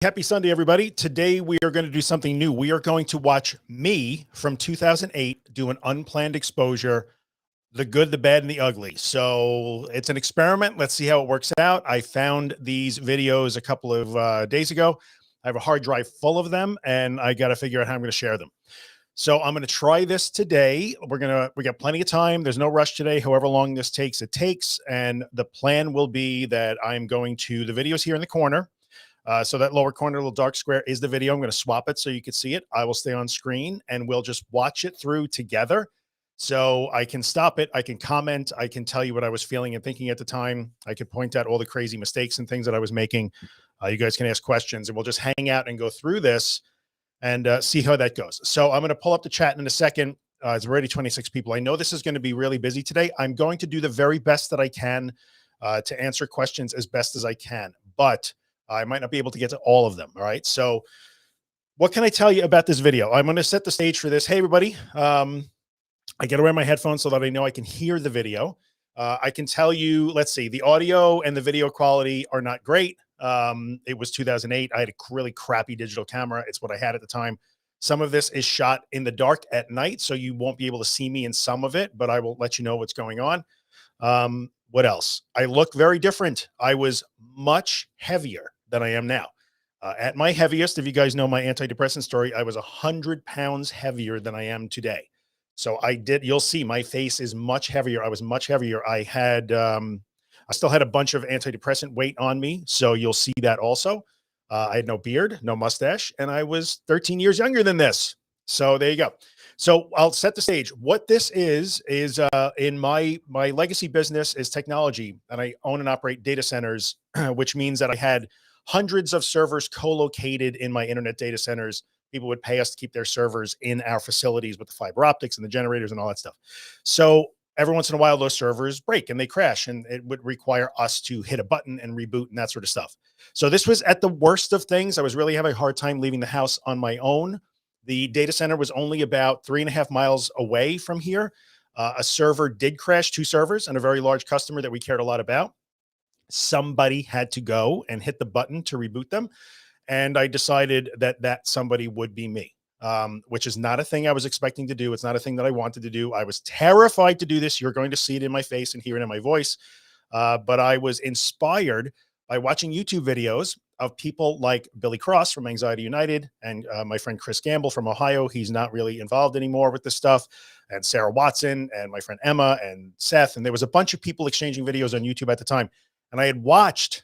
Happy Sunday, everybody. Today we are going to do something new. We are going to watch me from 2008 do an unplanned exposure, the good, the bad, and the ugly. So it's an experiment. Let's see how it works out. I found these videos a couple of days ago. I have a hard drive full of them, and I got to figure out how I'm going to share them. So I'm going to try this today. We got plenty of time. There's no rush today. However long this takes, it takes. And the plan will be that I'm going to, the videos here in the corner. So that lower corner, little dark square is the video. I'm going to swap it so you can see it. I will stay on screen and we'll just watch it through together. So I can stop it. I can comment. I can tell you what I was feeling and thinking at the time. I could point out all the crazy mistakes and things that I was making. You guys can ask questions and we'll just hang out and go through this and see how that goes. So I'm going to pull up the chat in a second. It's already 26 people. I know this is going to be really busy today. I'm going to do the very best that I can to answer questions as best as I can, but I might not be able to get to all of them. All right. So what can I tell you about this video? I'm going to set the stage for this. Hey, everybody. I got to wear my headphones so that I know I can hear the video. I can tell you, let's see, the audio and the video quality are not great. It was 2008. I had a really crappy digital camera. It's what I had at the time. Some of this is shot in the dark at night, so you won't be able to see me in some of it, but I will let you know what's going on. What else? I look very different. I was much heavier than I am now. At my heaviest, if you guys know my antidepressant story, I was 100 pounds heavier than I am today. So you'll see my face is much heavier. I was much heavier. I still had a bunch of antidepressant weight on me. So you'll see that also. I had no beard, no mustache, and I was 13 years younger than this. So there you go. So I'll set the stage. What this is in my legacy business is technology, and I own and operate data centers, which means that I had hundreds of servers co-located in my internet data centers. People would pay us to keep their servers in our facilities with the fiber optics and the generators and all that stuff. So every once in a while, those servers break and they crash, and it would require us to hit a button and reboot and that sort of stuff. So this was at the worst of things. I was really having a hard time leaving the house on my own. The data center was only about 3.5 miles away from here. A server did crash, 2 servers, and a very large customer that we cared a lot about. Somebody had to go and hit the button to reboot them. And I decided that somebody would be me, which is not a thing I was expecting to do. It's not a thing that I wanted to do. I was terrified to do this. You're going to see it in my face and hear it in my voice. But I was inspired by watching YouTube videos of people like Billy Cross from Anxiety United and my friend Chris Gamble from Ohio. He's not really involved anymore with this stuff. And Sarah Watson and my friend Emma and Seth. And there was a bunch of people exchanging videos on YouTube at the time. And I had watched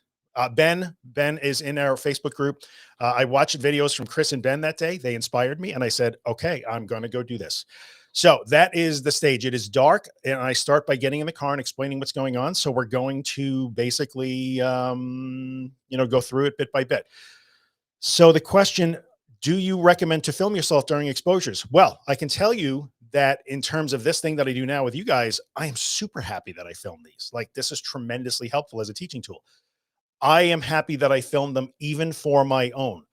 Ben is in our Facebook group. I watched videos from Chris and Ben that day. They inspired me. And I said, okay, I'm going to go do this. So that is the stage. It is dark. And I start by getting in the car and explaining what's going on. So we're going to basically, go through it bit by bit. So the question, do you recommend to film yourself during exposures? Well, I can tell you that in terms of this thing that I do now with you guys, I am super happy that I filmed these. Like, this is tremendously helpful as a teaching tool. I am happy that I filmed them even for my own.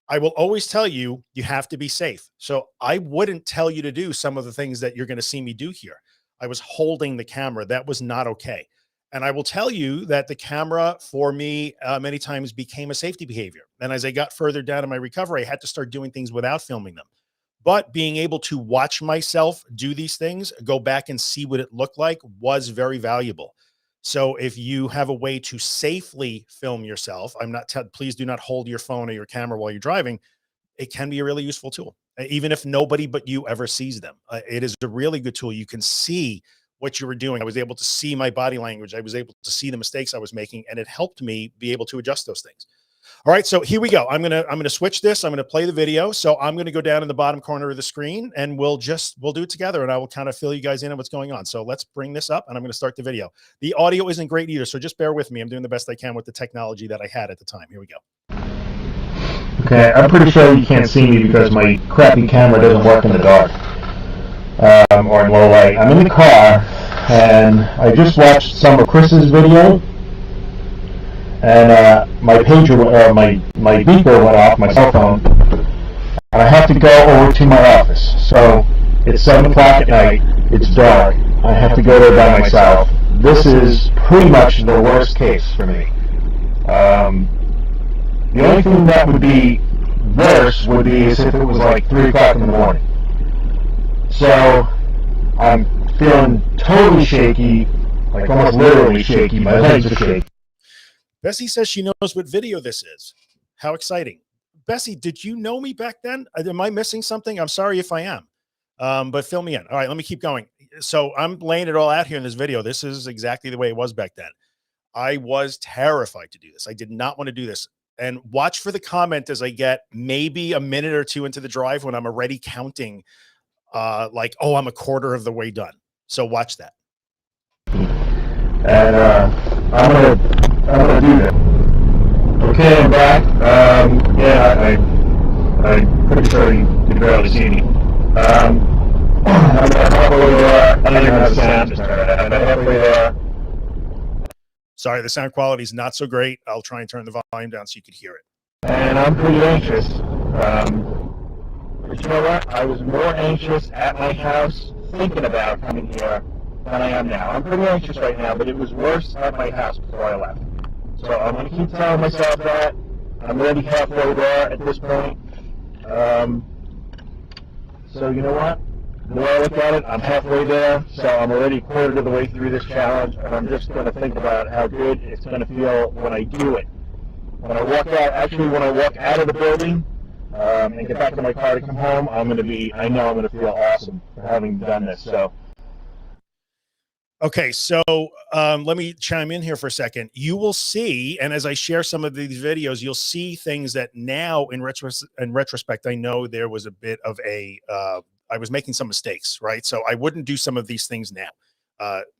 I will always tell you, you have to be safe. So I wouldn't tell you to do some of the things that you're going to see me do here. I was holding the camera. That was not okay. And I will tell you that the camera for me many times became a safety behavior. And as I got further down in my recovery, I had to start doing things without filming them. But being able to watch myself do these things, go back and see what it looked like, was very valuable. So if you have a way to safely film yourself, please do not hold your phone or your camera while you're driving. It can be a really useful tool, even if nobody but you ever sees them. It is a really good tool. You can see what you were doing. I was able to see my body language. I was able to see the mistakes I was making, and it helped me be able to adjust those things. All right, so here we go. I'm gonna switch this. I'm gonna play the video. So I'm gonna go down in the bottom corner of the screen, and we'll do it together, and I will kind of fill you guys in on what's going on. So let's bring this up, and I'm gonna start the video. The audio isn't great either, so just bear with me. I'm doing the best I can with the technology that I had at the time. Here we go. Okay, I'm pretty sure you can't see me because my crappy camera doesn't work in the dark or in low light. I'm in the car, and I just watched some of Chris's video. And my pager, my beeper went off, my cell phone, and I have to go over to my office. So it's 7 o'clock at night, it's dark, I have to go there by myself. This is pretty much the worst case for me. The only thing that would be worse would be is if it was like 3 o'clock in the morning. So I'm feeling totally shaky, like almost literally shaky. My legs are shaky. Bessie says she knows what video this is. How exciting. Bessie, did you know me back then? Am I missing something? I'm sorry if I am. But fill me in. All right, let me keep going. So I'm laying it all out here in this video. This is exactly the way it was back then. I was terrified to do this. I did not want to do this. And watch for the comment as I get maybe a minute or two into the drive when I'm already counting like, oh, I'm a quarter of the way done. So watch that. And I'm gonna do that. Okay, I'm back. Yeah, I'm pretty sure you can barely see me. I'm halfway there. I don't even have the sound just turned on. I'm halfway there. Sorry, the sound quality is not so great. I'll try and turn the volume down so you could hear it. And I'm pretty anxious. But you know what? I was more anxious at my house thinking about coming here than I am now. I'm pretty anxious right now, but it was worse at my house before I left. So I'm going to keep telling myself that. I'm already halfway there at this point. So you know what? The way I look at it, I'm halfway there, so I'm already a quarter of the way through this challenge, and I'm just going to think about how good it's going to feel when I do it. When I walk out, actually when I walk out of the building and get back to my car to come home, I know I'm going to feel awesome for having done this. So. Okay, so let me chime in here for a second. You will see, and as I share some of these videos, you'll see things that now in retrospect, I know there was a bit of a, I was making some mistakes, right? So I wouldn't do some of these things now.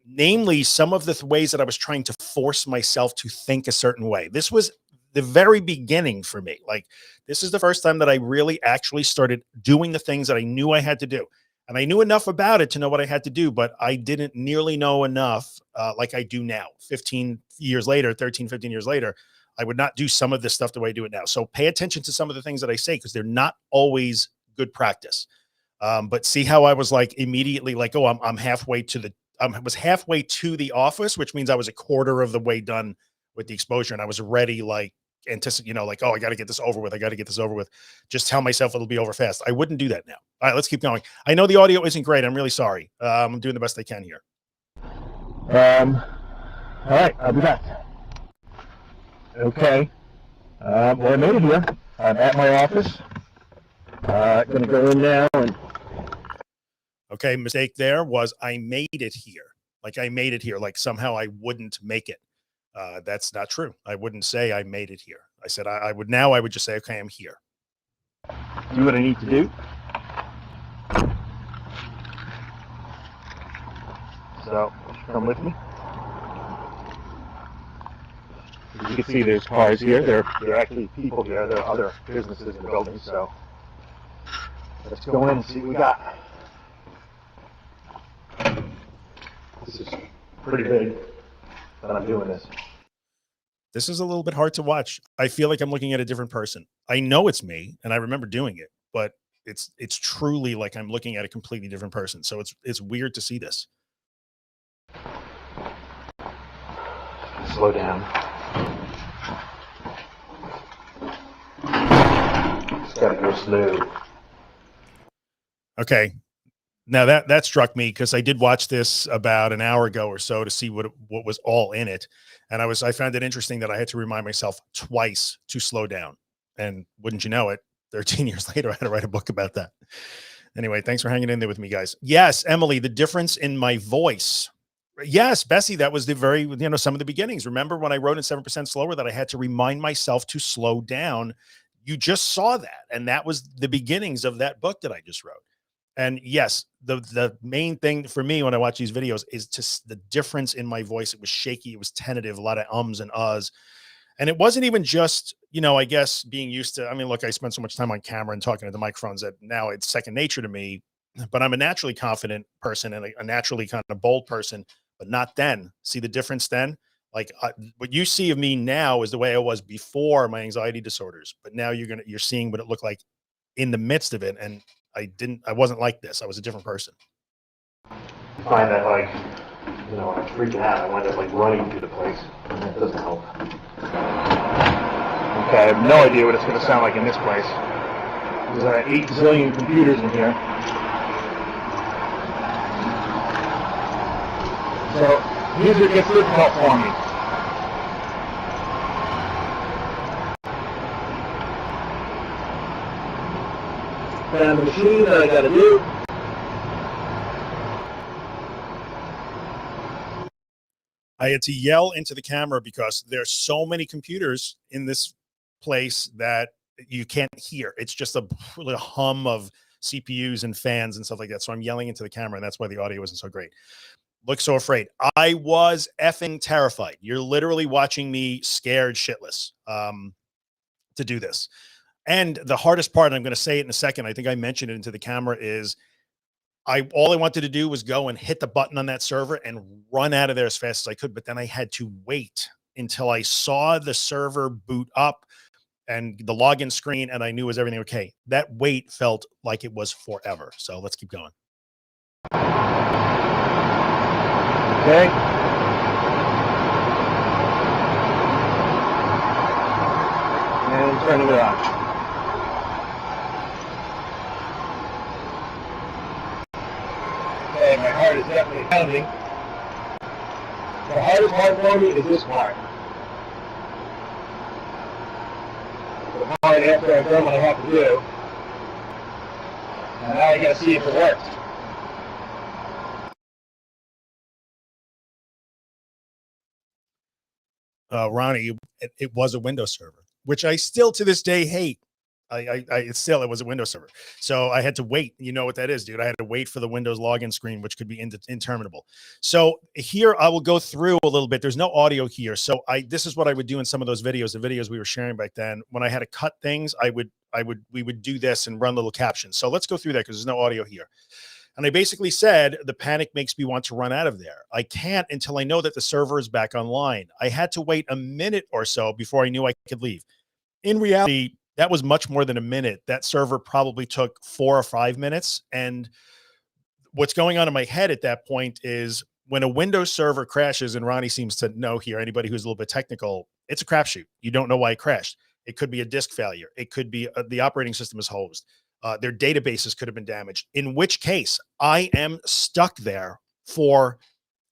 Namely, some of the ways that I was trying to force myself to think a certain way. This was the very beginning for me. Like, this is the first time that I really actually started doing the things that I knew I had to do. And I knew enough about it to know what I had to do, but I didn't nearly know enough like I do now. 15 years later, 13, 15 years later, I would not do some of this stuff the way I do it now. So pay attention to some of the things that I say, because they're not always good practice. But see how I was like immediately like, oh, I'm halfway to the, I was halfway to the office, which means I was a quarter of the way done with the exposure. And I was already like, like, oh, I got to get this over with. I got to get this over with. Just tell myself it'll be over fast. I wouldn't do that now. All right, let's keep going. I know the audio isn't great. I'm really sorry. I'm doing the best I can here. All right, I'll be back. Okay. Well, I made it here. I'm at my office. Gonna go in now and. Okay, mistake there was I made it here. Like I made it here. Like somehow I wouldn't make it. That's not true. I wouldn't say I made it here. I said I would just say, okay, I'm here. Do what I need to do. So, come with me. As you can see, there's cars here. There are actually people here. There are other businesses in the building. So, let's go in and see what we got. This is pretty big that I'm doing this. This is a little bit hard to watch. I feel like I'm looking at a different person. I know it's me and I remember doing it, but it's truly like I'm looking at a completely different person. So it's weird to see this. Slow down. It's gotta go slow. Okay. Now that struck me because I did watch this about an hour ago or so to see what was all in it. And I found it interesting that I had to remind myself twice to slow down. And wouldn't you know it, 13 years later, I had to write a book about that. Anyway, thanks for hanging in there with me, guys. Yes, Emily, the difference in my voice. Yes, Bessie, that was the very, some of the beginnings. Remember when I wrote in 7% slower that I had to remind myself to slow down? You just saw that. And that was the beginnings of that book that I just wrote. And yes, the main thing for me when I watch these videos is just the difference in my voice. It was shaky. It was tentative, a lot of ums and uhs. And it wasn't even just, I guess being used to, look, I spent so much time on camera and talking to the microphones that now it's second nature to me, but I'm a naturally confident person and a naturally kind of bold person, but not then. See the difference then? Like what you see of me now is the way I was before my anxiety disorders, but now you're seeing what it looked like in the midst of it. And I wasn't like this. I was a different person. I find that I'm freaking out. I wind up running through the place, and that doesn't help. Okay, I have no idea what it's going to sound like in this place. There's 8 zillion computers in here. So here's where it gets difficult for me. Found the machine that I got to do. I had to yell into the camera because there's so many computers in this place that you can't hear. It's just a hum of CPUs and fans and stuff like that. So I'm yelling into the camera, and that's why the audio wasn't so great. Look so afraid. I was effing terrified. You're literally watching me scared shitless to do this. And the hardest part, and I'm going to say it in a second, I think I mentioned it into the camera, is all I wanted to do was go and hit the button on that server and run out of there as fast as I could. But then I had to wait until I saw the server boot up and the login screen, and I knew was everything okay. That wait felt like it was forever. So let's keep going. Okay. And turning it on. Okay, my heart is definitely pounding. The hardest part for me is this part. The part after I've done what I have to do. And now I gotta see if it works. Ronnie, it was a Windows server, which I still to this day hate. It was a Windows server. So I had to wait. You know what that is, dude. I had to wait for the Windows login screen, which could be interminable. So here I will go through a little bit. There's no audio here. So this is what I would do in some of those videos, the videos we were sharing back then. When I had to cut things, we would do this and run little captions. So let's go through that because there's no audio here. And I basically said, the panic makes me want to run out of there. I can't until I know that the server is back online. I had to wait a minute or so before I knew I could leave. In reality, that was much more than a minute. That server probably took 4 or 5 minutes. And what's going on in my head at that point is when a Windows server crashes, and Ronnie seems to know here, anybody who's a little bit technical, it's a crapshoot. You don't know why it crashed. It could be a disk failure. It could be the operating system is hosed. Their databases could have been damaged, in which case I am stuck there for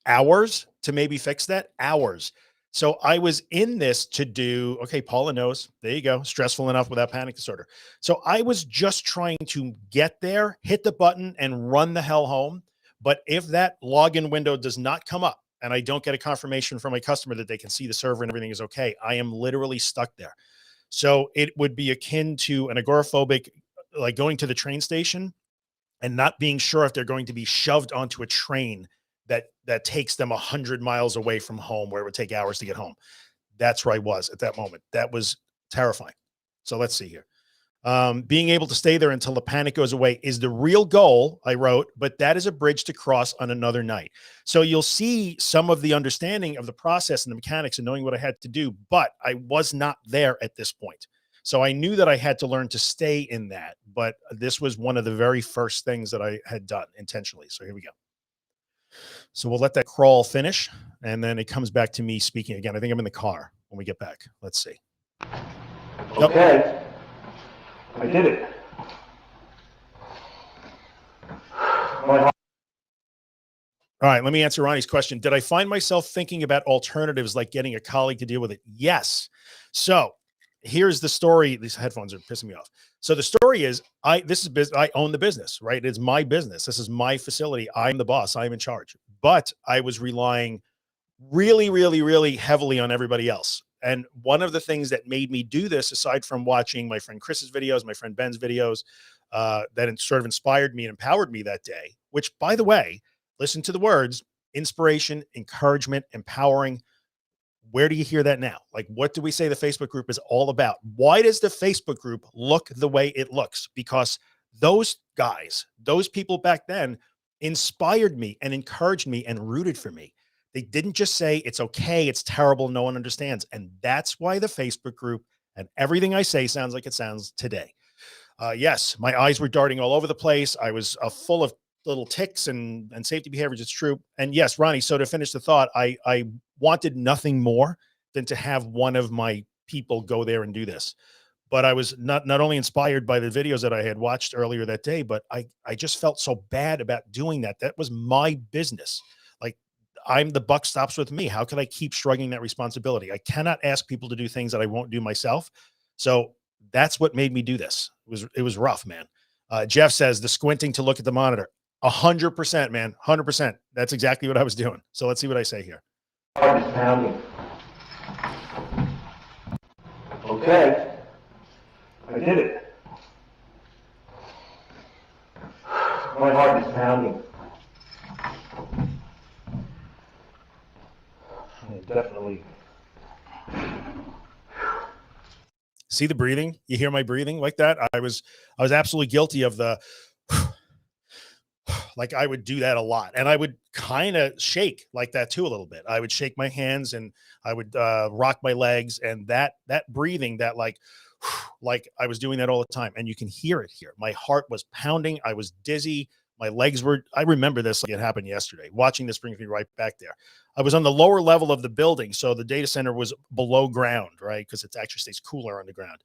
hours to maybe fix that. Hours. So I was in this to do, okay, Paula knows, there you go, stressful enough without panic disorder. So I was just trying to get there, hit the button and run the hell home. But if that login window does not come up and I don't get a confirmation from my customer that they can see the server and everything is okay, I am literally stuck there. So it would be akin to an agoraphobic, like going to the train station and not being sure if they're going to be shoved onto a train that takes them 100 miles away from home where it would take hours to get home. That's where I was at that moment. That was terrifying. So let's see here. Being able to stay there until the panic goes away is the real goal, I wrote, but that is a bridge to cross on another night. So you'll see some of the understanding of the process and the mechanics and knowing what I had to do, but I was not there at this point. So I knew that I had to learn to stay in that, but this was one of the very first things that I had done intentionally. So here we go. So we'll let that crawl finish, and then it comes back to me speaking again. I think I'm in the car when we get back. Let's see. Okay. I did it. All right, let me answer Ronnie's question. Did I find myself thinking about alternatives like getting a colleague to deal with it? Yes. Here's the story. These headphones are pissing me off. So the story is, I own the business, right? It's my business. This is my facility. I'm the boss. I'm in charge. But I was relying really, really, really heavily on everybody else. And one of the things that made me do this, aside from watching my friend Chris's videos, my friend Ben's videos, that sort of inspired me and empowered me that day, which, by the way, listen to the words: inspiration, encouragement, empowering. Where do you hear that now? Like, what do we say the Facebook group is all about? Why does the Facebook group look the way it looks? Because those guys, those people back then inspired me and encouraged me and rooted for me. They didn't just say it's okay, it's terrible, no one understands. And that's why the Facebook group and everything I say sounds like it sounds today. Yes, my eyes were darting all over the place. I was full of little ticks and safety behaviors. It's true. And yes, Ronnie, so to finish the thought, I wanted nothing more than to have one of my people go there and do this. But I was not only inspired by the videos that I had watched earlier that day, but I just felt so bad about doing that. That was my business. Like, the buck stops with me. How can I keep shrugging that responsibility? I cannot ask people to do things that I won't do myself. So that's what made me do this. It was rough, man. Jeff says the squinting to look at the monitor. 100%, man. 100%. That's exactly what I was doing. So let's see what I say here. Heart is pounding. Okay. I did it. My heart is pounding. Definitely. See the breathing? You hear my breathing like that? I was absolutely guilty of the, like, I would do that a lot, and I would kind of shake like that too a little bit. I would shake my hands and I would rock my legs, and that breathing, that like I was doing that all the time, and you can hear it here. My heart was pounding. I was dizzy. My legs were, I remember this like it happened yesterday. Watching this brings me right back there. I was on the lower level of the building. So the data center was below ground, right? Because it actually stays cooler underground.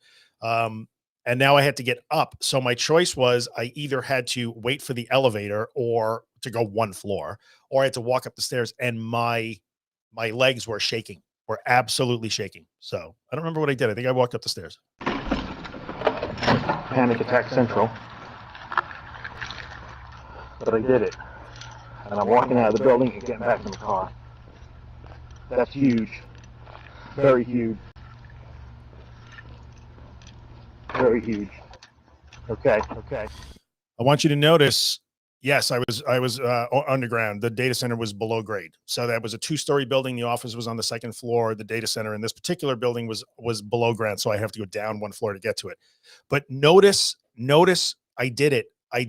And now I had to get up. So my choice was I either had to wait for the elevator or to go one floor, or I had to walk up the stairs, and my legs were shaking, were absolutely shaking. So I don't remember what I did. I think I walked up the stairs. Panic attack central. But I did it. And I'm walking out of the building and getting back in the car. That's huge. Very huge. Very huge. Okay. I want you to notice, yes, I was underground. The data center was below grade. So that was a 2-story building. The office was on the 2nd floor. The data center in this particular building was below ground. So I have to go down 1 floor to get to it. But notice, I did it. I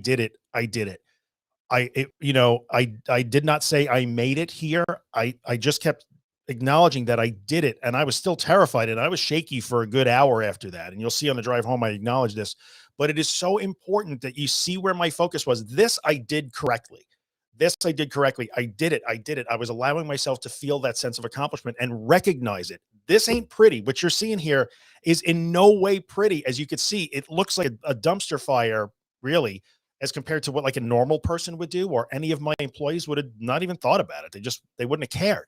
did not say I made it here. I just kept acknowledging that I did it, and I was still terrified, and I was shaky for a good hour after that. And you'll see on the drive home, I acknowledge this, but it is so important that you see where my focus was. This I did correctly. I did it. I was allowing myself to feel that sense of accomplishment and recognize it. This ain't pretty. What you're seeing here is in no way pretty. As you can see, it looks like a dumpster fire, really, as compared to what like a normal person would do, or any of my employees would have not even thought about it. They wouldn't have cared.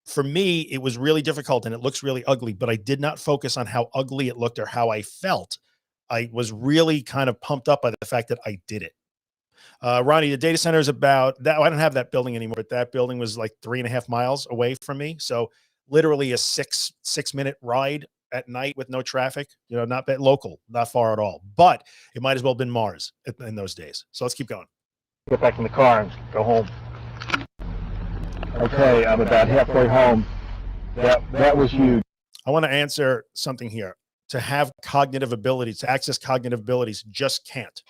For me, it was really difficult, and it looks really ugly, but I did not focus on how ugly it looked or how I felt. I was really kind of pumped up by the fact that I did it. Ronnie, the data center is about that. I don't have that building anymore, but that building was like 3.5 miles away from me. So literally a 6-minute ride at night with no traffic, not that local, not far at all, but it might as well have been Mars in those days. So let's keep going. Get back in the car and go home. Okay, I'm about halfway home. That was huge. I want to answer something here. To have cognitive abilities, to access cognitive abilities, just can't.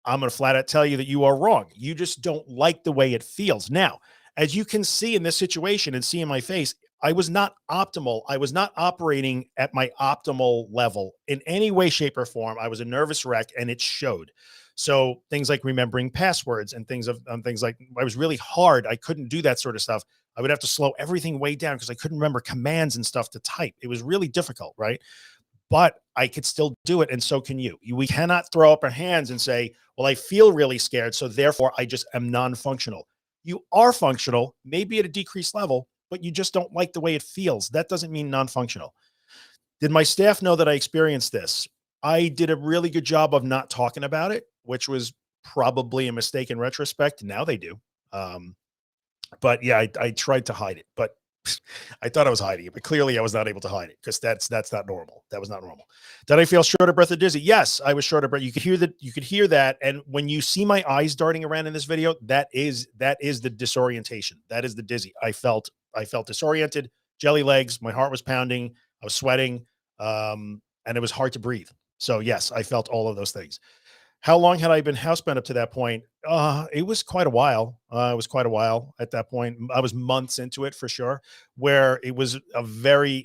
I'm going to flat out tell you that you are wrong. You just don't like the way it feels. Now, as you can see in this situation and see in my face, I was not optimal. I was not operating at my optimal level in any way, shape, or form. I was a nervous wreck, and it showed. So things like remembering passwords and things like, I was really hard. I couldn't do that sort of stuff. I would have to slow everything way down because I couldn't remember commands and stuff to type. It was really difficult, right? But I could still do it, and so can you. We cannot throw up our hands and say, well, I feel really scared, so therefore I just am non-functional. You are functional, maybe at a decreased level, but you just don't like the way it feels. That doesn't mean non-functional. Did my staff know that I experienced this? I did a really good job of not talking about it, which was probably a mistake in retrospect. Now they do. But yeah, I tried to hide it, but I thought I was hiding it, but clearly I was not able to hide it because that's not normal. That was not normal. Did I feel short of breath or dizzy? Yes, I was short of breath. You could hear that. And when you see my eyes darting around in this video, that is the disorientation. That is the dizzy. I felt disoriented, jelly legs. My heart was pounding. I was sweating. And it was hard to breathe. So yes, I felt all of those things. How long had I been housebound up to that point? It was quite a while. It was quite a while at that point. I was months into it for sure, where it was very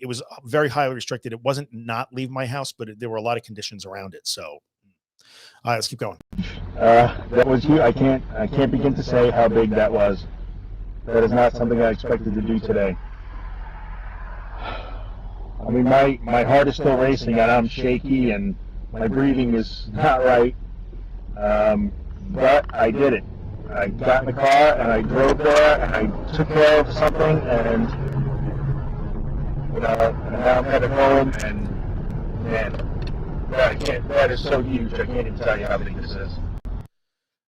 highly restricted. It wasn't not leave my house, but there were a lot of conditions around it. So let's keep going. That was you. I can't begin to say how big that was. That is not something I expected to do today. I mean, my heart is still racing and I'm shaky and my breathing is not right. But I did it. I got in the car and I drove there and I took care of something, and and now I'm headed home, and man, that is so huge. I can't even tell you how big this is.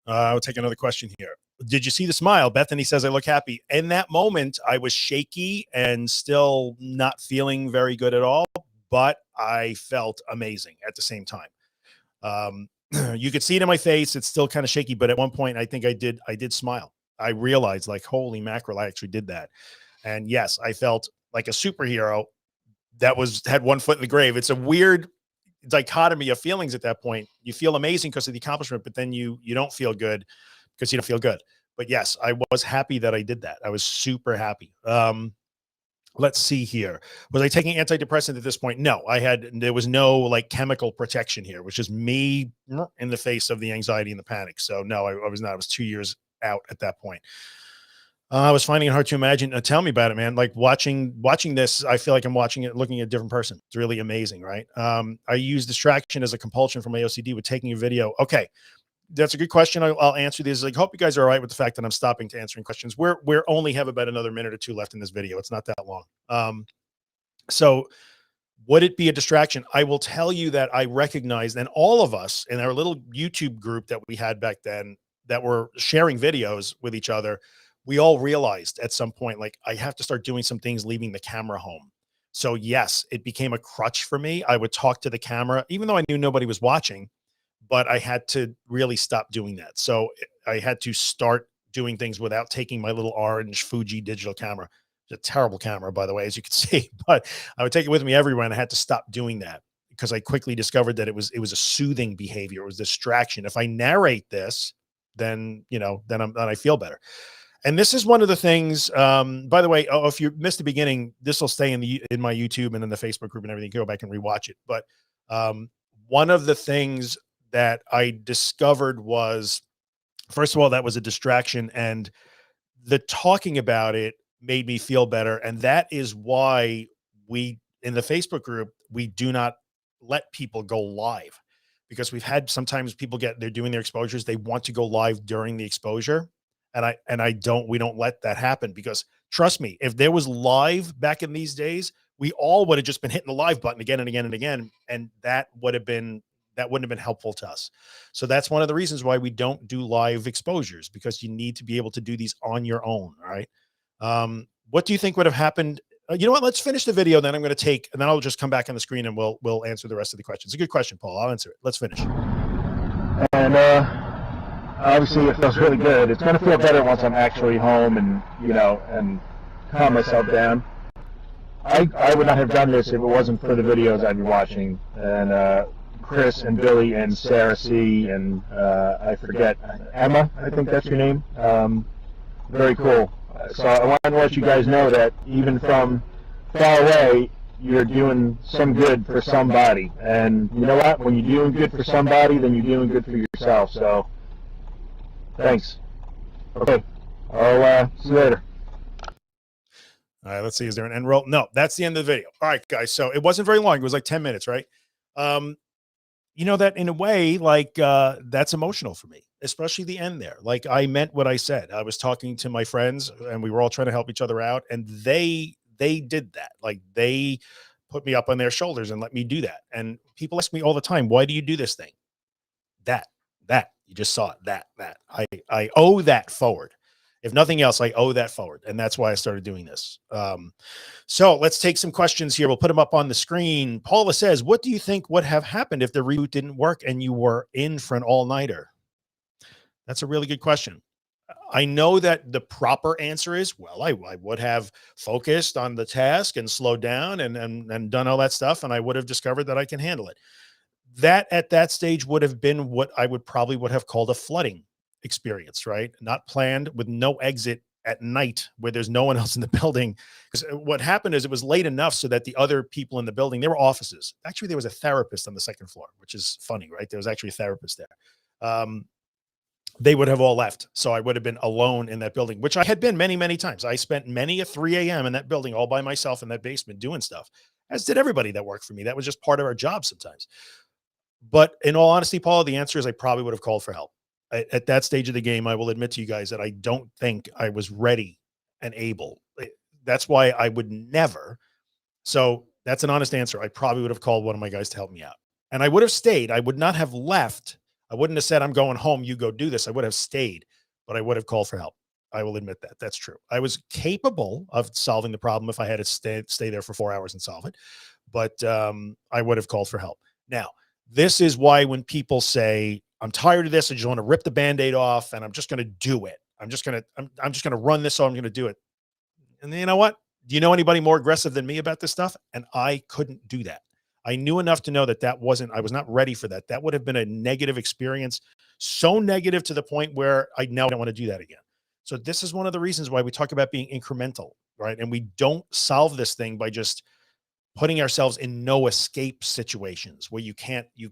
I'll take another question here. Did you see the smile? Bethany says, I look happy. In that moment, I was shaky and still not feeling very good at all, but I felt amazing at the same time. You could see it in my face. It's still kind of shaky, but at one point I think I did smile. I realized, like, holy mackerel, I actually did that. And yes, I felt like a superhero that had one foot in the grave. It's a weird dichotomy of feelings at that point. You feel amazing because of the accomplishment, but then you don't feel good because you don't feel good. But yes, I was happy that I did that. I was super happy. Let's see here. Was I taking antidepressant at this point? No, there was no like chemical protection here, which is me in the face of the anxiety and the panic. So no, I was not. I was 2 years out at that point. I was finding it hard to imagine. Tell me about it, man. Like watching this, I feel like I'm watching it, looking at a different person. It's really amazing, right? I use distraction as a compulsion for my OCD with taking a video. Okay, that's a good question. I'll answer these. I hope you guys are all right with the fact that I'm stopping to answering questions. We're only have about another minute or two left in this video. It's not that long. So would it be a distraction? I will tell you that I recognized, and all of us in our little YouTube group that we had back then that were sharing videos with each other, we all realized at some point, like, I have to start doing some things, leaving the camera home. So yes, it became a crutch for me. I would talk to the camera, even though I knew nobody was watching, but I had to really stop doing that. So I had to start doing things without taking my little orange Fuji digital camera. It's a terrible camera, by the way, as you can see, but I would take it with me everywhere, and I had to stop doing that because I quickly discovered that it was a soothing behavior. It was distraction. If I narrate this, then, then I feel better. And this is one of the things, by the way, if you missed the beginning, this will stay in my YouTube and in the Facebook group and everything. You can go back and rewatch it. But one of the things that I discovered was, first of all, that was a distraction, and the talking about it made me feel better. And that is why in the Facebook group, we do not let people go live, because we've had sometimes people they're doing their exposures. They want to go live during the exposure. And we don't let that happen, because trust me, if there was live back in these days, we all would have just been hitting the live button again and again and again. And that wouldn't have been helpful to us. So that's one of the reasons why we don't do live exposures, because you need to be able to do these on your own. All right. What do you think would have happened? You know what? Let's finish the video. Then I'm going to and then I'll just come back on the screen and we'll answer the rest of the questions. It's a good question, Paul. I'll answer it. Let's finish. And, obviously it feels really good. It's going to feel better once I'm actually home and, and calm myself down. I would not have done this if it wasn't for the videos I'd be watching. And Chris and Billy and Sarah C. and I forget, Emma, I think that's your name. Very cool. So I want to let you guys know that even from far away, you're doing some good for somebody. And you know what? When you're doing good for somebody, then you're doing good for yourself. So thanks. Okay. I'll see you later. All right, let's see. Is there an end roll? No, that's the end of the video. All right, guys. So it wasn't very long. It was like 10 minutes, right? That in a way, like, that's emotional for me, especially the end there. Like, I meant what I said. I was talking to my friends and we were all trying to help each other out. And they did that. Like, they put me up on their shoulders and let me do that. And people ask me all the time, why do you do this thing? That you just saw it, that I owe that forward. If nothing else, I owe that forward. And that's why I started doing this. So let's take some questions here. We'll put them up on the screen. Paula says, what do you think would have happened if the reboot didn't work and you were in for an all-nighter? That's a really good question. I know that the proper answer is, well, I would have focused on the task and slowed down and done all that stuff. And I would have discovered that I can handle it. That at that stage would have been what I would have called a flooding experience, right? Not planned, with no exit at night where there's no one else in the building. Because what happened is it was late enough so that the other people in the building, there were offices. Actually, there was a therapist on the second floor, which is funny, right? There was actually a therapist there. They would have all left. So I would have been alone in that building, which I had been many, many times. I spent many a 3 a.m. in that building all by myself in that basement doing stuff. as did everybody that worked for me. That was just part of our job sometimes. But in all honesty, Paul, the answer is I probably would have called for help. At that stage of the game, I will admit to you guys that I don't think I was ready and able. That's why I would never. So that's an honest answer. I probably would have called one of my guys to help me out. And I would have stayed. I would not have left. I wouldn't have said, I'm going home, you go do this. I would have stayed, but I would have called for help. I will admit that. That's true. I was capable of solving the problem if I had to stay there for 4 hours and solve it. But I would have called for help. Now, this is why when people say, I'm tired of this, I just want to rip the Band-Aid off and I'm just going to do it. I'm just going to run this, so I'm going to do it. And you know what? Do you know anybody more aggressive than me about this stuff? And I couldn't do that. I knew enough to know that I was not ready for that. That would have been a negative experience. So negative to the point where I now don't want to do that again. So this is one of the reasons why we talk about being incremental, right? And we don't solve this thing by just putting ourselves in no escape situations where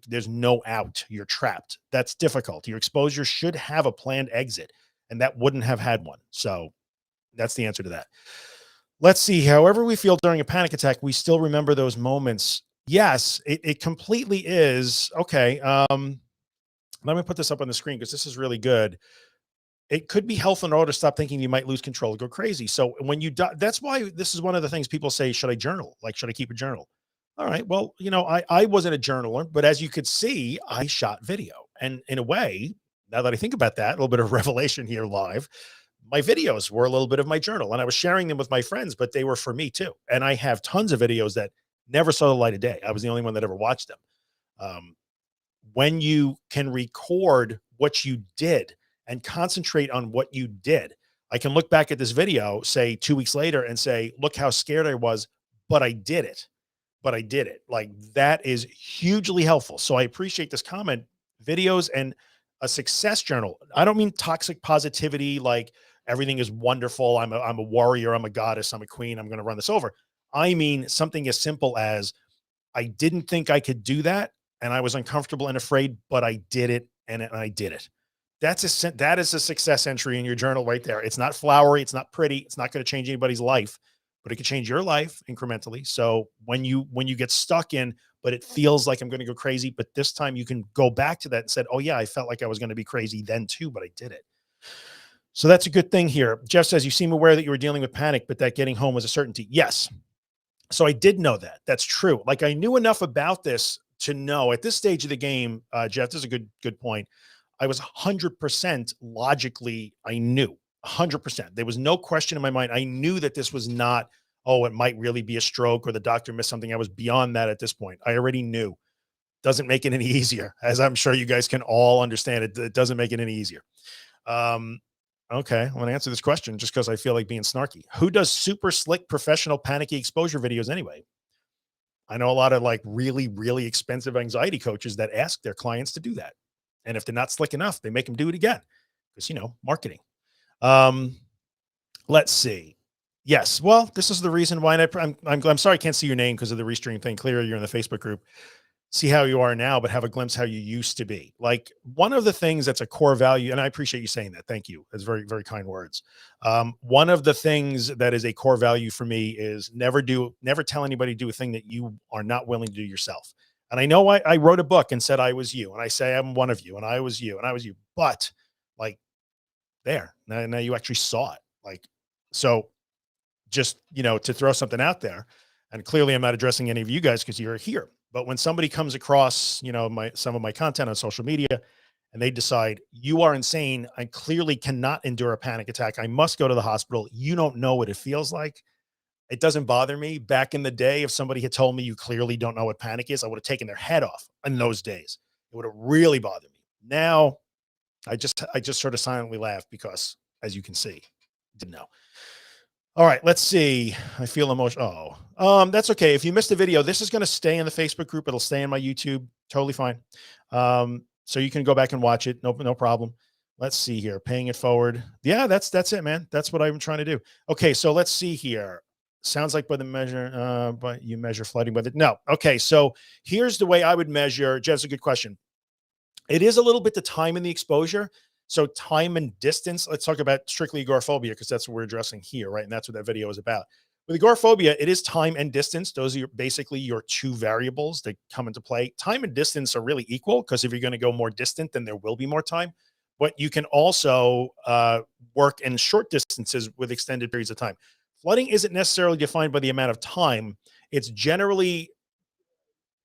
there's no out, you're trapped. That's difficult. Your exposure should have a planned exit, and that wouldn't have had one. So that's the answer to that. Let's see. However we feel during a panic attack, we still remember those moments. Yes, it completely is. Okay. Let me put this up on the screen because this is really good. It could be helpful in order to stop thinking you might lose control, go crazy. So when you die, that's why this is one of the things people say, should I journal? Like, should I keep a journal? All right. Well, I wasn't a journaler, but as you could see, I shot video. And in a way, now that I think about that, a little bit of revelation here live, my videos were a little bit of my journal, and I was sharing them with my friends, but they were for me too. And I have tons of videos that never saw the light of day. I was the only one that ever watched them. When you can record what you did and concentrate on what you did, I can look back at this video, say 2 weeks later, and say, look how scared I was, but I did it. Like, that is hugely helpful. So I appreciate this comment. Videos and a success journal. I don't mean toxic positivity, like everything is wonderful. I'm a warrior. I'm a goddess. I'm a queen. I'm going to run this over. I mean something as simple as, I didn't think I could do that, and I was uncomfortable and afraid, but I did it, and I did it. That is a success entry in your journal right there. It's not flowery. It's not pretty. It's not going to change anybody's life, but it could change your life incrementally. So when you get stuck in, but it feels like I'm going to go crazy, but this time you can go back to that and said, oh yeah, I felt like I was going to be crazy then too, but I did it. So that's a good thing here. Jeff says, you seem aware that you were dealing with panic, but that getting home was a certainty. Yes. So I did know that. That's true. Like, I knew enough about this to know at this stage of the game, Jeff, this is a good point. I was 100% logically, I knew 100%. There was no question in my mind. I knew that this was not, oh, it might really be a stroke or the doctor missed something. I was beyond that at this point. I already knew. Doesn't make it any easier, as I'm sure you guys can all understand. It doesn't make it any easier. Okay, I'm going to answer this question just because I feel like being snarky. Who does super slick professional panicky exposure videos anyway? I know a lot of like really, really expensive anxiety coaches that ask their clients to do that. And if they're not slick enough, they make them do it again because, marketing. Let's see. Yes. Well, this is the reason why I'm sorry I can't see your name because of the restream thing. Clearly, you're in the Facebook group. See how you are now, but have a glimpse how you used to be. Like, one of the things that's a core value, and I appreciate you saying that. Thank you. That's very, very kind words. One of the things that is a core value for me is never tell anybody to do a thing that you are not willing to do yourself. And I know I wrote a book and said I was you, and I say I'm one of you, and I was you, and I was you, but like, there, now you actually saw it. Like, so just, to throw something out there, and clearly I'm not addressing any of you guys because you're here. But when somebody comes across, some of my content on social media and they decide you are insane, I clearly cannot endure a panic attack, I must go to the hospital. You don't know what it feels like. It doesn't bother me. Back in the day, if somebody had told me you clearly don't know what panic is, I would have taken their head off in those days. It would have really bothered me. Now, I just sort of silently laugh because, as you can see, didn't know. All right, let's see. I feel emotional. That's okay. If you missed the video, this is going to stay in the Facebook group. It'll stay in my YouTube. Totally fine. So you can go back and watch it. No problem. Let's see here. Paying it forward. Yeah, that's it, man. That's what I'm trying to do. Okay, so let's see here. Sounds like by the measure, but you measure flooding by the, no. Okay, so here's the way I would measure. Jeff's a good question. It is a little bit the time and the exposure. So time and distance, let's talk about strictly agoraphobia because that's what we're addressing here, right? And that's what that video is about. With agoraphobia, it is time and distance. Those are basically your two variables that come into play. Time and distance are really equal because if you're going to go more distant, then there will be more time. But you can also work in short distances with extended periods of time. Flooding isn't necessarily defined by the amount of time. It's generally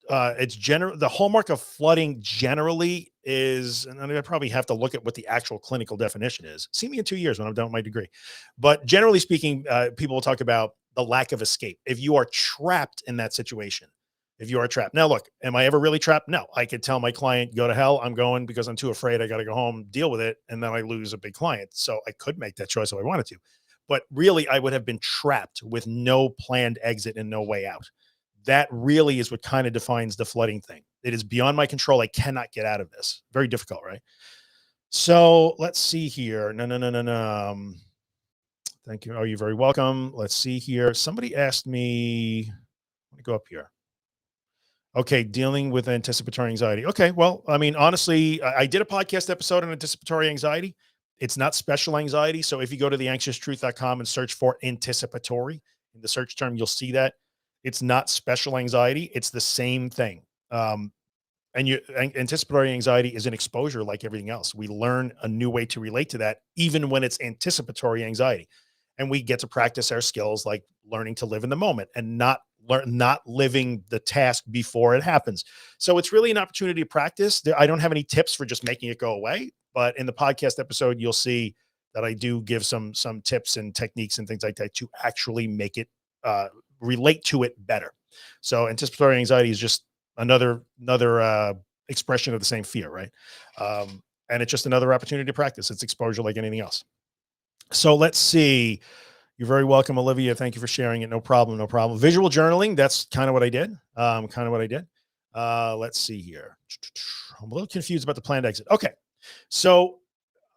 the hallmark of flooding generally is, and I probably have to look at what the actual clinical definition is. See me in 2 years when I'm done with my degree. But generally speaking, people will talk about the lack of escape. If you are trapped in that situation, if you are trapped. Now, look, am I ever really trapped? No, I could tell my client, go to hell. I'm going because I'm too afraid. I got to go home, deal with it. And then I lose a big client. So I could make that choice if I wanted to. But really, I would have been trapped with no planned exit and no way out. That really is what kind of defines the flooding thing. It is beyond my control. I cannot get out of this. Very difficult, right? So let's see here. No. Thank you. Oh, you're very welcome. Let's see here. Somebody asked me, let me go up here. Okay, dealing with anticipatory anxiety. Okay, well, I mean, honestly, I did a podcast episode on anticipatory anxiety. It's not special anxiety. So if you go to theanxioustruth.com and search for anticipatory in the search term, you'll see that it's not special anxiety. It's the same thing. Anticipatory anxiety is an exposure like everything else. We learn a new way to relate to that, even when it's anticipatory anxiety. And we get to practice our skills like learning to live in the moment and not living the task before it happens. So it's really an opportunity to practice. I don't have any tips for just making it go away, but in the podcast episode, you'll see that I do give some tips and techniques and things like that to actually make it relate to it better. So anticipatory anxiety is just another expression of the same fear, right? And it's just another opportunity to practice. It's exposure like anything else. So let's see. You're very welcome, Olivia. Thank you for sharing it. No problem. No problem. Visual journaling. That's kind of what I did. Let's see here. I'm a little confused about the planned exit. Okay. So,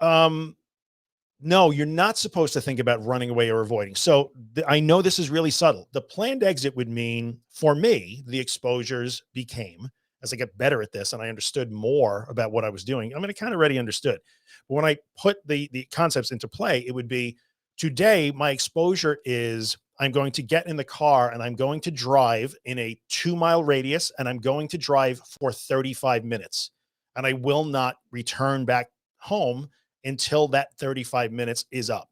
no, you're not supposed to think about running away or avoiding. So I know this is really subtle. The planned exit would mean, for me, the exposures became, as I get better at this and I understood more about what I was doing, I mean, I kind of already understood. But when I put the concepts into play, it would be, today, my exposure is I'm going to get in the car and I'm going to drive in a 2-mile radius and I'm going to drive for 35 minutes. And I will not return back home until that 35 minutes is up.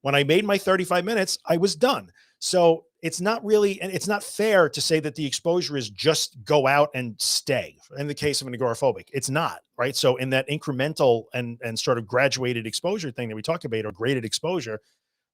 When I made my 35 minutes, I was done. So it's not really, and it's not fair to say that the exposure is just go out and stay. In the case of an agoraphobic, it's not, right? So in that incremental and sort of graduated exposure thing that we talked about, or graded exposure,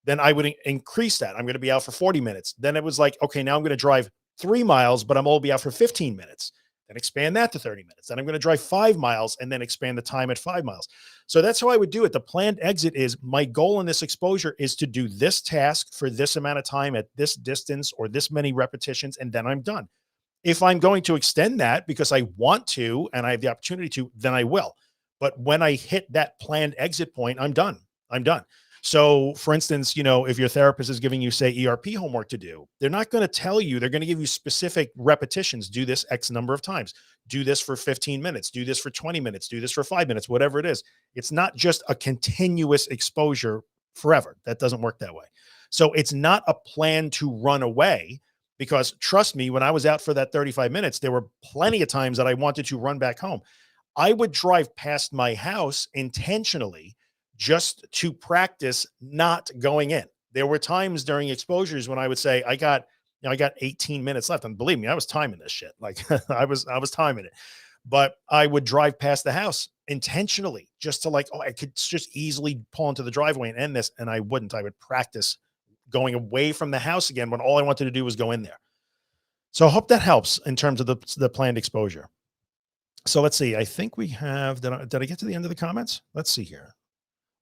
then I would increase that. I'm going to be out for 40 minutes. Then it was like, okay, now I'm going to drive 3 miles, but I'm only be out for 15 minutes. Then expand that to 30 minutes. Then I'm going to drive 5 miles and then expand the time at 5 miles. So that's how I would do it. The planned exit is, my goal in this exposure is to do this task for this amount of time at this distance or this many repetitions, and then I'm done. If I'm going to extend that because I want to and I have the opportunity to, then I will. But when I hit that planned exit point, I'm done. I'm done. So for instance, if your therapist is giving you, say, ERP homework to do, they're not going to tell you, they're going to give you specific repetitions. Do this X number of times, do this for 15 minutes, do this for 20 minutes, do this for 5 minutes, whatever it is. It's not just a continuous exposure forever. That doesn't work that way. So it's not a plan to run away, because trust me, when I was out for that 35 minutes, there were plenty of times that I wanted to run back home. I would drive past my house intentionally just to practice not going in. There were times during exposures when I would say, I got 18 minutes left. And believe me, I was timing this shit. Like I was timing it, but I would drive past the house intentionally just to I could just easily pull into the driveway and end this. And I wouldn't. I would practice going away from the house again when all I wanted to do was go in there. So I hope that helps in terms of the planned exposure. So let's see. I think we have, did I get to the end of the comments? Let's see here.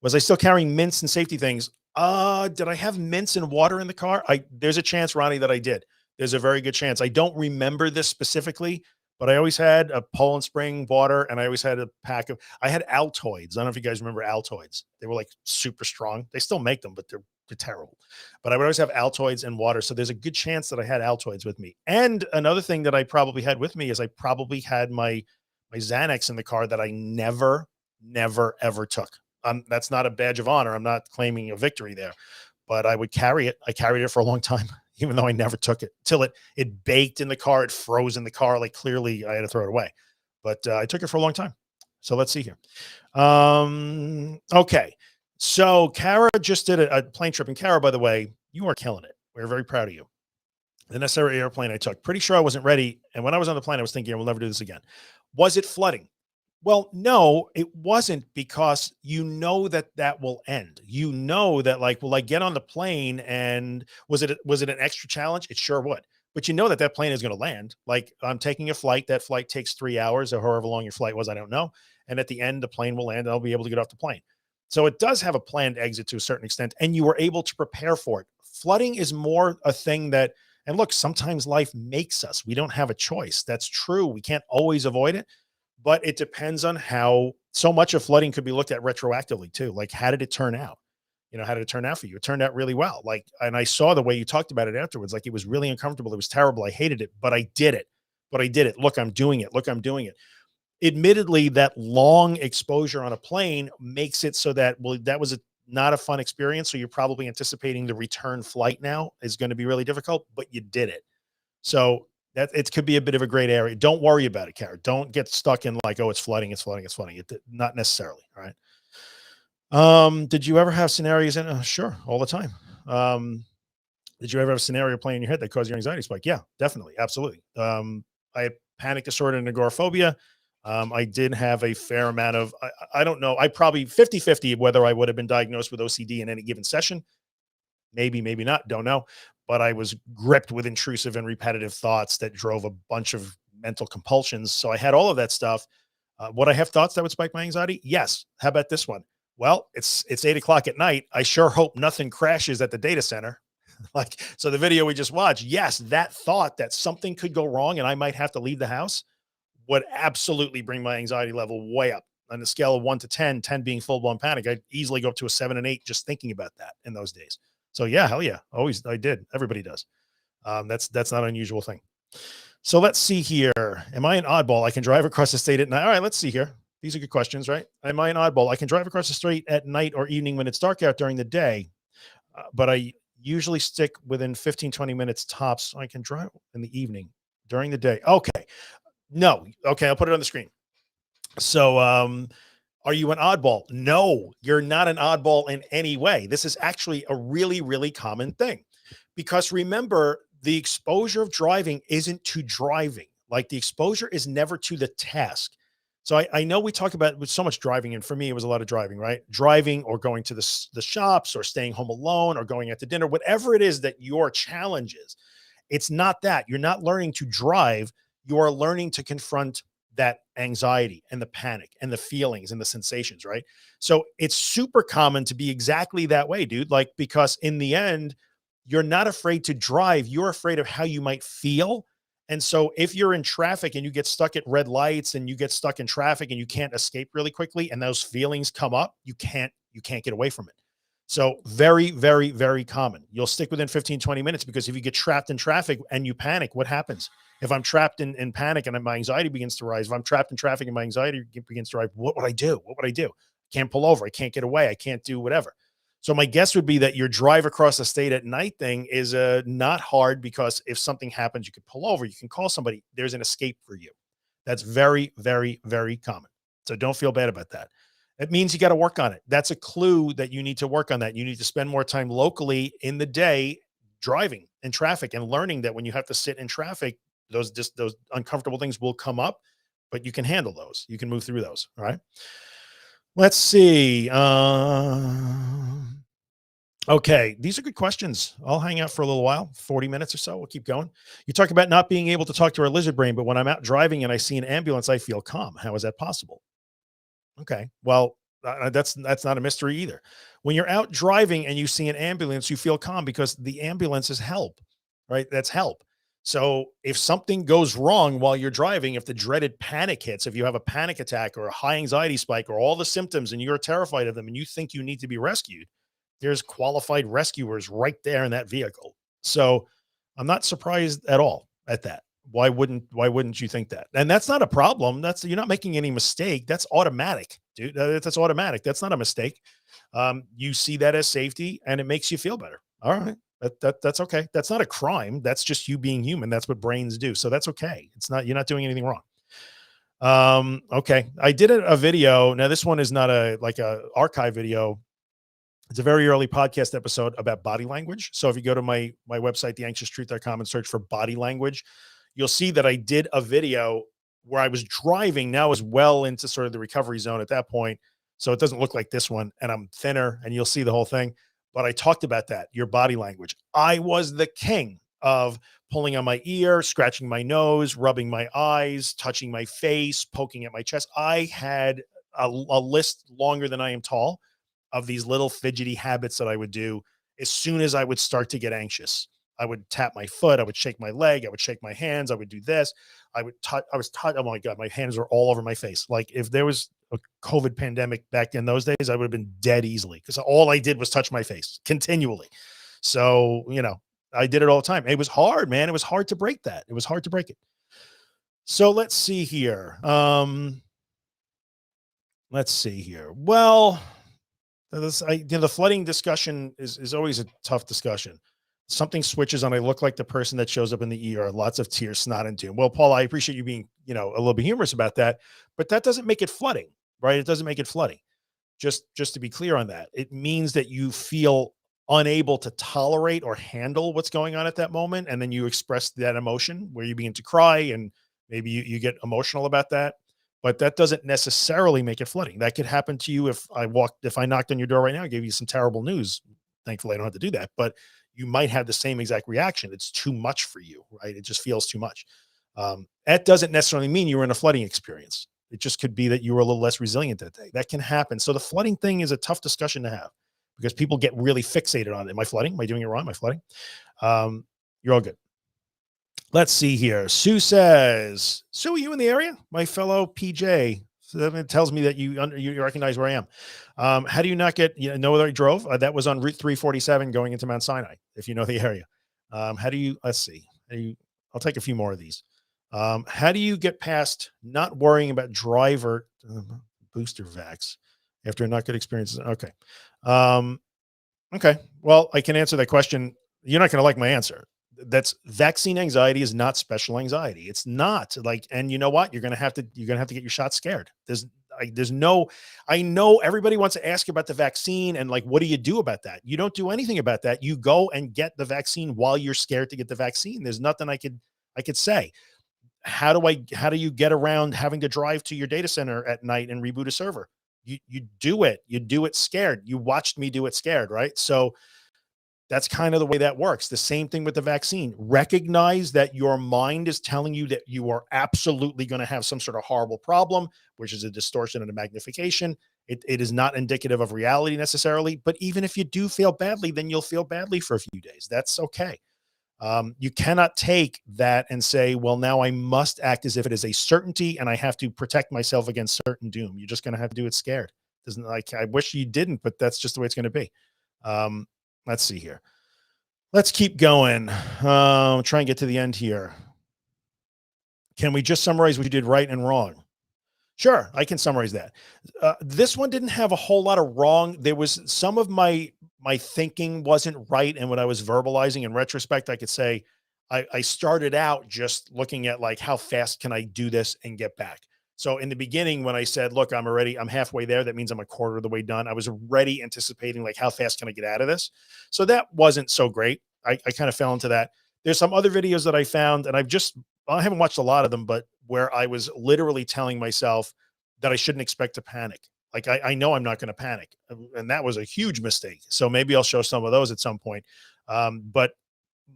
Was I still carrying mints and safety things? Did I have mints and water in the car? There's a chance, Ronnie, that I did. There's a very good chance. I don't remember this specifically, but I always had a Poland Spring water, and I always had I had Altoids. I don't know if you guys remember Altoids. They were like super strong. They still make them, but they're terrible. But I would always have Altoids and water. So there's a good chance that I had Altoids with me. And another thing that I probably had with me is I probably had my Xanax in the car that I never, ever took. That's not a badge of honor. I'm not claiming a victory there, but I would carry it. I carried it for a long time. even though I never took it till it baked in the car. It froze in the car. Like clearly I had to throw it away, but I took it for a long time. So let's see here. Okay. So Kara just did a plane trip, and Kara, by the way, you are killing it. We're very proud of you. The necessary airplane I took. Pretty sure I wasn't ready. And when I was on the plane, I was thinking, I will never do this again. Was it flooding? Well, no, it wasn't, because you know that that will end. You know that, like, will I get on the plane, and was it an extra challenge? It sure would. But you know that that plane is going to land. Like, I'm taking a flight. That flight takes 3 hours or however long your flight was. I don't know. And at the end, the plane will land, and I'll be able to get off the plane. So it does have a planned exit to a certain extent, and you were able to prepare for it. Flooding is more a thing that, and look, sometimes life makes us. We don't have a choice. That's true. We can't always avoid it, but it depends on how. So much of flooding could be looked at retroactively too. Like, how did it turn out? How did it turn out for you? It turned out really well. Like, and I saw the way you talked about it afterwards. Like, it was really uncomfortable. It was terrible. I hated it, but I did it. Look, I'm doing it. Look, I'm doing it. Admittedly, that long exposure on a plane makes it so that, well, that was not a fun experience. So you're probably anticipating the return flight now is going to be really difficult, but you did it. So that it could be a bit of a great area. Don't worry about it, Kara. Don't get stuck in like, oh, it's flooding, it's flooding, it's flooding. Not necessarily. All right. Did you ever have scenarios in? Sure, all the time. Did you ever have a scenario playing in your head that caused your anxiety spike? Yeah, definitely, absolutely. I had panic disorder and agoraphobia. I did have a fair amount of, I don't know, I probably 50-50 whether I would have been diagnosed with OCD in any given session. Maybe, maybe not, don't know. But I was gripped with intrusive and repetitive thoughts that drove a bunch of mental compulsions. So I had all of that stuff. Would I have thoughts that would spike my anxiety? Yes. How about this one? Well, it's 8 o'clock at night. I sure hope nothing crashes at the data center. Like, so the video we just watched, yes, that thought that something could go wrong and I might have to leave the house would absolutely bring my anxiety level way up. On the scale of 1 to 10, 10 being full blown panic, I'd easily go up to a 7 and 8 just thinking about that in those days. So yeah, hell yeah. Always, I did. Everybody does. That's not an unusual thing. So let's see here. Am I an oddball? I can drive across the state at night. All right, let's see here. These are good questions, right? Am I an oddball? I can drive across the street at night or evening when it's dark out during the day, but I usually stick within 15, 20 minutes tops. I can drive in the evening during the day. Okay. No. Okay. I'll put it on the screen. So, are you an oddball? No, you're not an oddball in any way. This is actually a really, really common thing, because remember, the exposure of driving isn't to driving. Like, the exposure is never to the task. So I know we talk about with so much driving, and for me, it was a lot of driving, right? Driving or going to the shops or staying home alone or going out to dinner, whatever it is that your challenge is. It's not that. You're not learning to drive. You are learning to confront that anxiety and the panic and the feelings and the sensations, right? So it's super common to be exactly that way, dude. Like, because in the end, you're not afraid to drive. You're afraid of how you might feel. And so if you're in traffic and you get stuck at red lights and you get stuck in traffic and you can't escape really quickly and those feelings come up, you can't get away from it. So very, very, very common. You'll stick within 15, 20 minutes, because if you get trapped in traffic and you panic, what happens? If I'm trapped in panic and my anxiety begins to rise, if I'm trapped in traffic and my anxiety begins to rise, what would I do? What would I do? I can't pull over. I can't get away. I can't do whatever. So my guess would be that your drive across the state at night thing is not hard, because if something happens, you could pull over, you can call somebody. There's an escape for you. That's very, very, very common. So don't feel bad about that. It means you got to work on it. That's a clue that you need to work on that. You need to spend more time locally in the day driving in traffic and learning that when you have to sit in traffic, those uncomfortable things will come up, but you can handle those. You can move through those. All right. Let's see. Okay. These are good questions. I'll hang out for a little while, 40 minutes or so. We'll keep going. You talk about not being able to talk to our lizard brain, but when I'm out driving and I see an ambulance, I feel calm. How is that possible? Okay. Well, that's not a mystery either. When you're out driving and you see an ambulance, you feel calm because the ambulance is help, right? That's help. So if something goes wrong while you're driving, if the dreaded panic hits, if you have a panic attack or a high anxiety spike or all the symptoms and you're terrified of them and you think you need to be rescued, there's qualified rescuers right there in that vehicle. So I'm not surprised at all at that. Why wouldn't you think that? And that's not a problem. You're not making any mistake. That's automatic, dude. That's automatic. That's not a mistake. You see that as safety and it makes you feel better. All right. That's okay. That's not a crime. That's just you being human. That's what brains do. So that's okay. It's not, you're not doing anything wrong. Okay. I did a video. Now this one is not like a archive video. It's a very early podcast episode about body language. So if you go to my website, theanxioustruth.com, and search for body language, you'll see that I did a video where I was driving. Now as well into sort of the recovery zone at that point. So it doesn't look like this one, and I'm thinner, and you'll see the whole thing. But I talked about that, your body language. I was the king of pulling on my ear, scratching my nose, rubbing my eyes, touching my face, poking at my chest. I had a list longer than I am tall of these little fidgety habits that I would do as soon as I would start to get anxious. I would tap my foot, I would shake my leg, I would shake my hands, I would do this. Oh my God, my hands are all over my face. Like if there was a COVID pandemic back in those days, I would have been dead easily because all I did was touch my face continually. So, I did it all the time. It was hard, man. It was hard to break that. It was hard to break it. So let's see here. Well, the flooding discussion is always a tough discussion. Something switches on. I look like the person that shows up in the ER, lots of tears, snot, and doom. Well, Paul, I appreciate you being, a little bit humorous about that, but that doesn't make it flooding, right? It doesn't make it flooding. Just to be clear on that, it means that you feel unable to tolerate or handle what's going on at that moment. And then you express that emotion where you begin to cry, and maybe you get emotional about that. But that doesn't necessarily make it flooding. That could happen to you if I knocked on your door right now, I gave you some terrible news. Thankfully, I don't have to do that, but you might have the same exact reaction. It's too much for you, right? It just feels too much. That doesn't necessarily mean you were in a flooding experience. It just could be that you were a little less resilient that day. That can happen. So the flooding thing is a tough discussion to have because people get really fixated on it. Am I flooding? Am I doing it wrong? Am I flooding? You're all good. Let's see here. Sue says, Sue, are you in the area? My fellow PJ. So that tells me that you recognize where I am. How do you not get, know where I drove? That was on Route 347 going into Mount Sinai, if you know the area. Let's see. I'll take a few more of these. How do you get past not worrying about driver booster vax after not good experiences? Okay. Okay. Well, I can answer that question. You're not going to like my answer. That's vaccine anxiety is not special anxiety. It's not like, and you know what? You're going to have to get your shot scared. I know everybody wants to ask about the vaccine and like, what do you do about that? You don't do anything about that. You go and get the vaccine while you're scared to get the vaccine. There's nothing I could say. How do you get around having to drive to your data center at night and reboot a server? You do it scared. You watched me do it scared, right? So that's kind of the way that works. The same thing with the vaccine. Recognize that your mind is telling you that you are absolutely going to have some sort of horrible problem, which is a distortion and a magnification. It is not indicative of reality necessarily, but even if you do feel badly, then you'll feel badly for a few days. That's okay. You cannot take that and say, well, now I must act as if it is a certainty and I have to protect myself against certain doom. You're just going to have to do it scared. I wish you didn't, but that's just the way it's going to be. Let's see here. Let's keep going. Try and get to the end here. Can we just summarize what you did right and wrong? Sure, I can summarize that. This one didn't have a whole lot of wrong. There was some of my thinking wasn't right. And when I was verbalizing in retrospect, I could say I started out just looking at like, how fast can I do this and get back? So in the beginning, when I said, look, I'm halfway there, that means I'm a quarter of the way done. I was already anticipating like, how fast can I get out of this? So that wasn't so great. I kind of fell into that. There's some other videos that I found, and I haven't watched a lot of them, but where I was literally telling myself that I shouldn't expect to panic. Like I know I'm not going to panic. And that was a huge mistake. So maybe I'll show some of those at some point. But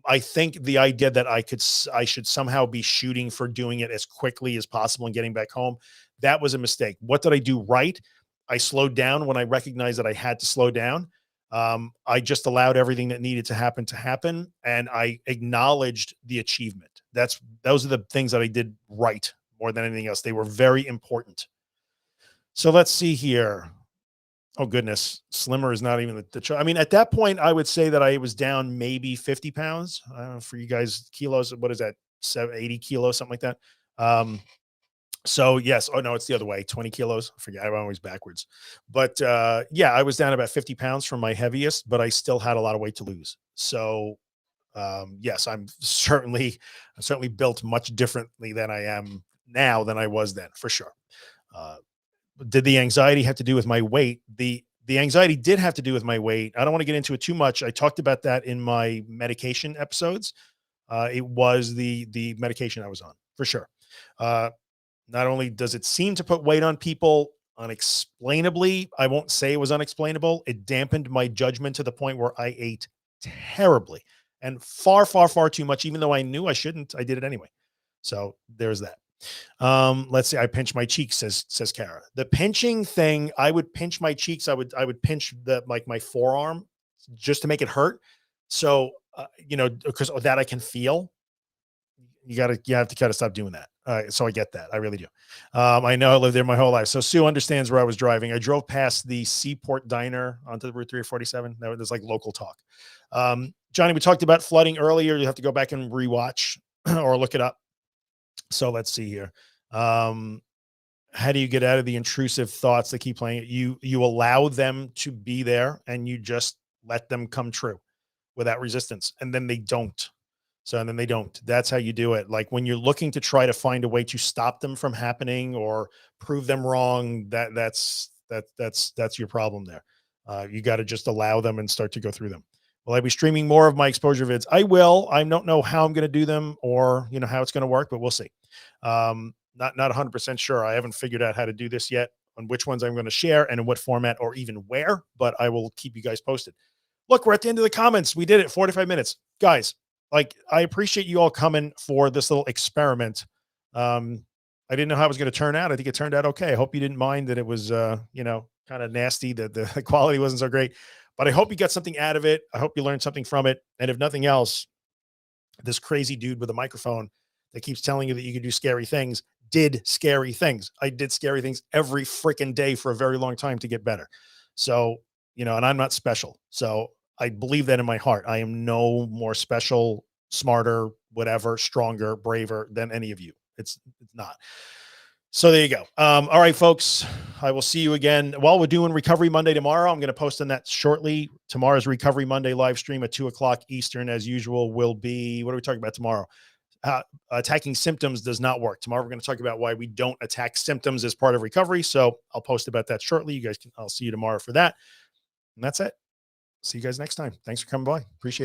I think the idea that I should somehow be shooting for doing it as quickly as possible and getting back home, that was a mistake. What did I do right? I slowed down when I recognized that I had to slow down. I just allowed everything that needed to happen. And I acknowledged the achievement. Those are the things that I did right more than anything else. They were very important. So let's see here. Oh goodness. Slimmer is not even I mean, at that point, I would say that I was down maybe 50 pounds. I don't know, for you guys, kilos. What is that? 80 kilos, something like that. So yes, oh no, it's the other way, 20 kilos. I forget, I'm always backwards. But yeah, I was down about 50 pounds from my heaviest, but I still had a lot of weight to lose. So yes, I'm certainly built much differently than I am now than I was then, for sure. Uh, did the anxiety have to do with my weight? The anxiety did have to do with my weight. I don't want to get into it too much. I talked about that in my medication episodes. It was the medication I was on, for sure. Uh, not only does it seem to put weight on people unexplainably, I won't say it was unexplainable. It dampened my judgment to the point where I ate terribly and far, far, far too much, even though I knew I shouldn't. I did it anyway. So there's that. Let's see. I pinch my cheeks, says Kara. The pinching thing, I would pinch my cheeks. I would pinch like my forearm just to make it hurt. So because that I can feel. You have to kind of stop doing that. So I get that. I really do. I know I lived there my whole life. So Sue understands where I was driving. I drove past the Seaport Diner onto the Route 347. There's like local talk. Johnny, we talked about flooding earlier. You have to go back and rewatch or look it up. So let's see here. How do you get out of the intrusive thoughts that keep playing? You allow them to be there and you just let them come true without resistance. And then they don't. And then they don't. That's how you do it. Like when you're looking to try to find a way to stop them from happening or prove them wrong, that's your problem there. You got to just allow them and start to go through them. Will I be streaming more of my exposure vids? I will. I don't know how I'm going to do them or how it's going to work, but we'll see. Not 100% sure. I haven't figured out how to do this yet on which ones I'm going to share and in what format or even where, but I will keep you guys posted. Look, we're at the end of the comments. We did it. 45 minutes. Guys, like, I appreciate you all coming for this little experiment. I didn't know how it was going to turn out. I think it turned out okay. I hope you didn't mind that it was, kind of nasty, that the quality wasn't so great, but I hope you got something out of it. I hope you learned something from it. And if nothing else, this crazy dude with a microphone that keeps telling you that you can do scary things did scary things. I did scary things every freaking day for a very long time to get better. So, and I'm not special. So I believe that in my heart. I am no more special, smarter, whatever, stronger, braver than any of you. It's not. So there you go. All right, folks, I will see you again. While we're doing Recovery Monday tomorrow, I'm going to post on that shortly. Tomorrow's Recovery Monday live stream at 2:00 Eastern, as usual, will be, what are we talking about tomorrow? Attacking symptoms does not work. Tomorrow, we're going to talk about why we don't attack symptoms as part of recovery. So I'll post about that shortly. I'll see you tomorrow for that. And that's it. See you guys next time. Thanks for coming by. Appreciate it.